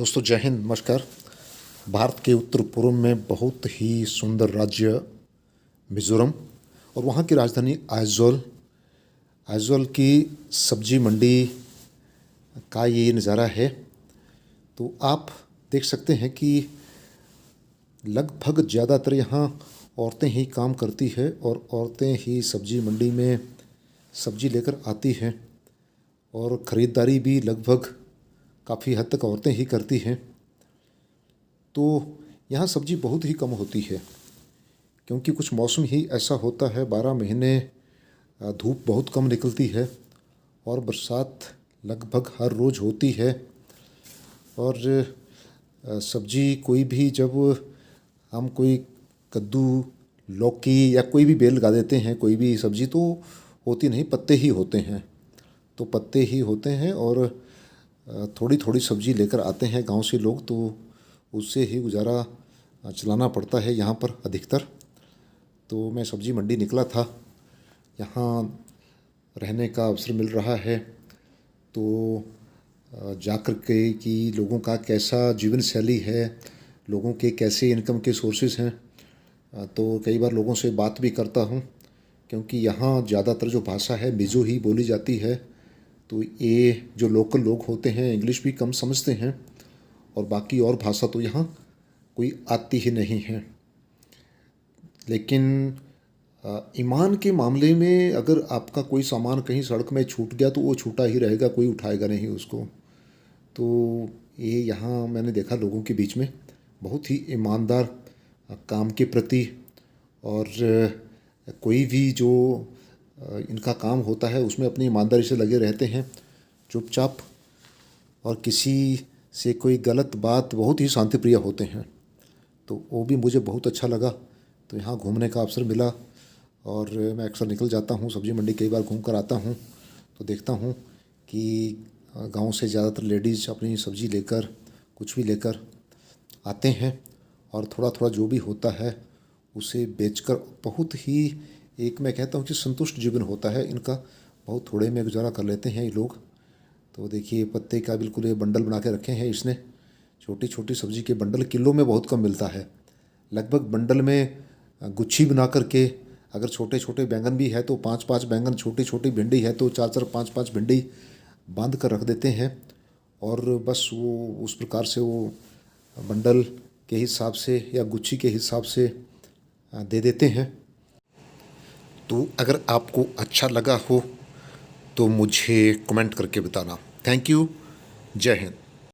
दोस्तों जय हिंद, नमस्कार। भारत के उत्तर पूर्व में बहुत ही सुंदर राज्य मिज़ोरम और वहाँ की राजधानी आइजोल। आइजोल की सब्जी मंडी का ये नज़ारा है। तो आप देख सकते हैं कि लगभग ज़्यादातर यहाँ औरतें ही काम करती है और औरतें ही सब्जी मंडी में सब्जी लेकर आती हैं और ख़रीदारी भी लगभग काफ़ी हद तक औरतें ही करती हैं। तो यहाँ सब्जी बहुत ही कम होती है क्योंकि कुछ मौसम ही ऐसा होता है, 12 महीने धूप बहुत कम निकलती है और बरसात लगभग हर रोज़ होती है। और सब्जी कोई भी जब हम कोई कद्दू, लौकी या कोई भी बेल लगा देते हैं, कोई भी सब्जी तो होती नहीं, पत्ते ही होते हैं। तो पत्ते ही होते हैं और थोड़ी थोड़ी सब्जी लेकर आते हैं गांव से लोग, तो उससे ही गुजारा चलाना पड़ता है यहाँ पर अधिकतर। तो मैं सब्जी मंडी निकला था, यहाँ रहने का अवसर मिल रहा है तो जाकर के कि लोगों का कैसा जीवन शैली है, लोगों के कैसे इनकम के सोर्सेज हैं। तो कई बार लोगों से बात भी करता हूँ क्योंकि यहाँ ज़्यादातर जो भाषा है मिज़ो ही बोली जाती है। तो ये जो लोकल लोग होते हैं इंग्लिश भी कम समझते हैं और बाकी और भाषा तो यहाँ कोई आती ही नहीं है। लेकिन ईमान के मामले में अगर आपका कोई सामान कहीं सड़क में छूट गया तो वो छूटा ही रहेगा, कोई उठाएगा नहीं उसको। तो ये यहाँ मैंने देखा लोगों के बीच में बहुत ही ईमानदार काम के प्रति, और कोई भी जो इनका काम होता है उसमें अपनी ईमानदारी से लगे रहते हैं चुपचाप, और किसी से कोई गलत बात, बहुत ही शांतिप्रिय होते हैं। तो वो भी मुझे बहुत अच्छा लगा। तो यहाँ घूमने का अवसर मिला और मैं अक्सर निकल जाता हूँ सब्जी मंडी, कई बार घूम कर आता हूँ तो देखता हूँ कि गांव से ज़्यादातर लेडीज़ अपनी सब्जी लेकर, कुछ भी लेकर आते हैं और थोड़ा थोड़ा जो भी होता है उसे बेचकर बहुत ही, एक मैं कहता हूँ कि संतुष्ट जीवन होता है इनका। बहुत थोड़े में गुजारा कर लेते हैं ये लोग। तो देखिए पत्ते का बिल्कुल ये बंडल बना के रखे हैं इसने। छोटी छोटी सब्जी के बंडल किलो में बहुत कम मिलता है, लगभग बंडल में गुच्छी बना करके, अगर छोटे छोटे बैंगन भी है तो 5-5 बैंगन, छोटी छोटी भिंडी है तो 4-4 5-5 भिंडी बांध कर रख देते हैं और बस वो उस प्रकार से वो बंडल के हिसाब से या गुच्छी के हिसाब से दे देते हैं। तो अगर आपको अच्छा लगा हो तो मुझे कमेंट करके बताना। थैंक यू, जय हिंद।